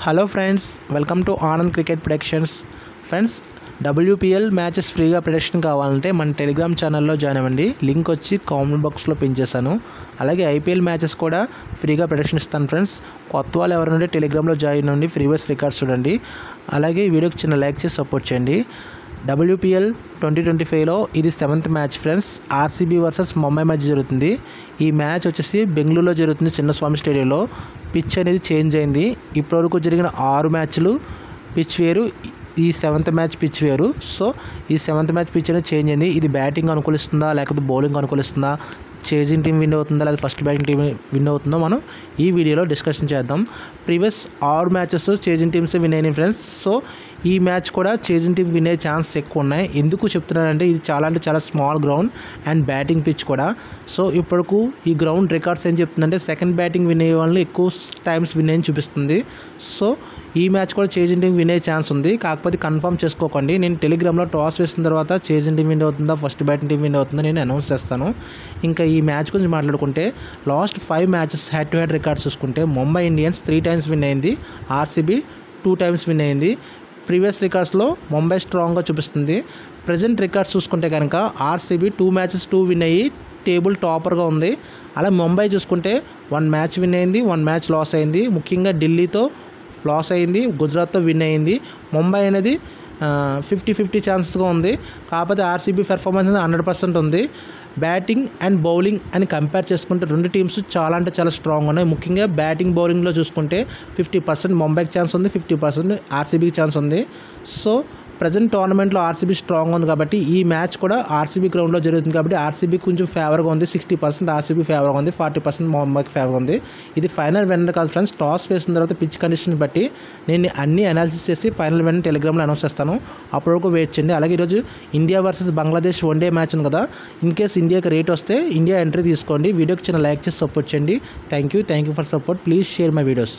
Hello friends, welcome to Anand cricket productions. Friends, WPL matches ఫ్రీగా production కావాలంటే మన Telegram ఛానల్లో జాయిన్ అవ్వండి. లింక్ వచ్చి కామెంట్ బాక్స్లో పిన్ చేశాను. అలాగే IPL మ్యాచెస్ కూడా ఫ్రీగా ప్రొడక్షన్ ఇస్తాను. ఫ్రెండ్స్, కొత్త వాళ్ళు ఎవరైనా టెలిగ్రామ్లో జాయిన్ అవ్వండి, ప్రీవియస్ రికార్డ్స్ చూడండి. అలాగే ఈ వీడియోకి చిన్న లైక్ చేసి సపోర్ట్ చేయండి. WPL 2025లో ఇది 7th match friends. RCB versus Mumbai మధ్య జరుగుతుంది. ఈ మ్యాచ్ వచ్చేసి బెంగళూరులో జరుగుతుంది, చిన్నస్వామి స్టేడియంలో. పిచ్ అనేది చేంజ్ అయింది. ఇప్పటివరకు జరిగిన 6 మ్యాచ్లు పిచ్ వేరు, ఈ 7th మ్యాచ్ పిచ్ వేరు. సో ఈ 7th మ్యాచ్ పిచ్ అనేది చేంజ్ అయింది. ఇది బ్యాటింగ్ అనుకూలిస్తుందా లేకపోతే బౌలింగ్ అనుకూలిస్తుందా, చేజింగ్ టీం విన్ అవుతుందా లేదా ఫస్ట్ బ్యాటింగ్ టీం విన్ అవుతుందో మనం ఈ వీడియోలో డిస్కషన్ చేద్దాం. Previous 6 matches chasing teams win అయినాయి ఫ్రెండ్స్. సో ఈ మ్యాచ్ కూడా చేజింగ్ టీం విన్ అయ్యే ఛాన్స్ ఎక్కువ ఉన్నాయి. ఎందుకు చెప్తున్నానంటే ఇది చాలా అంటే చాలా small ground and batting pitch కూడా. సో ఇప్పటికు ఈ గ్రౌండ్ రికార్డ్స్ ఏం చెప్తుందంటే సెకండ్ బ్యాటింగ్ విన్ అయ్యే వాళ్ళని ఎక్కువ టైమ్స్ విన్ అయ్యి చూపిస్తుంది. సో ఈ మ్యాచ్ కూడా చేజింగ్ టీం విన్ అయ్యే ఛాన్స్ ఉంది. కాకపోతే కన్ఫర్మ్ చేసుకోకండి. నేను టెలిగ్రామ్లో టాస్ వేసిన తర్వాత చేజింగ్ టీం విన్ అవుతుందా ఫస్ట్ బ్యాటింగ్ టీం విన్ అవుతుందో నేను అనౌన్స్ చేస్తాను. ఇంకా ఈ మ్యాచ్ గురించి మాట్లాడుకుంటే last 5 matches head to head records చూసుకుంటే ముంబై ఇండియన్స్ 3 టైమ్స్ విన్ అయింది, RCB 2 టైమ్స్ విన్ అయింది. ప్రీవియస్ రికార్డ్స్లో ముంబై స్ట్రాంగ్గా చూపిస్తుంది. ప్రజెంట్ రికార్డ్స్ చూసుకుంటే కనుక RCB 2 మ్యాచెస్ 2 విన్ అయ్యి టేబుల్ టాపర్గా ఉంది. అలా ముంబై చూసుకుంటే 1 మ్యాచ్ విన్ అయింది, 1 మ్యాచ్ లాస్ అయింది. ముఖ్యంగా ఢిల్లీతో లాస్ అయింది, గుజరాత్తో విన్ అయింది. ముంబై అనేది 50-50 ఛాన్సెస్గా ఉంది. కాకపోతే RCB పెర్ఫార్మెన్స్ అనేది 100% ఉంది. బ్యాటింగ్ అండ్ బౌలింగ్ అని కంపేర్ చేసుకుంటే రెండు టీమ్స్ చాలా అంటే చాలా స్ట్రాంగ్ ఉన్నాయి. ముఖ్యంగా బ్యాటింగ్ బౌలింగ్లో చూసుకుంటే 50% ముంబైకి ఛాన్స్ ఉంది, 50% RCBకి ఛాన్స్ ఉంది. సో ప్రజెంట్ టోర్నమెంట్లో RCB స్ట్రాంగ్ ఉంది కాబట్టి ఈ మ్యాచ్ కూడా RCB గ్రౌండ్లో జరుగుతుంది కాబట్టి RCB కొంచెం ఫేవర్గా ఉంది. 60% RCB ఫేవర్గా ఉంది, 40% ముంబైకి ఫేవర్గా ఉంది. ఇది ఫైనల్ విన్నర్ కాదు ఫ్రెండ్స్. టాస్ వేసిన తర్వాత పిచ్ కండిషన్ బట్టి నేను అన్ని అనాలిసిస్ చేసి ఫైనల్ విన్నర్ టెలిగ్రామ్లో అనౌన్స్ చేస్తాను. అప్పటి వరకు వెయిట్ చేయండి. అలాగే ఈరోజు India versus Bangladesh one day match ఉంది కదా. ఇన్ కేస్ ఇండియాకి రేట్ వస్తే ఇండియా ఎంట్రీ తీసుకోండి. వీడియోకి చిన్న లైక్ చేసి సపోర్ట్ చేయండి. Thank you for support. Please share my videos.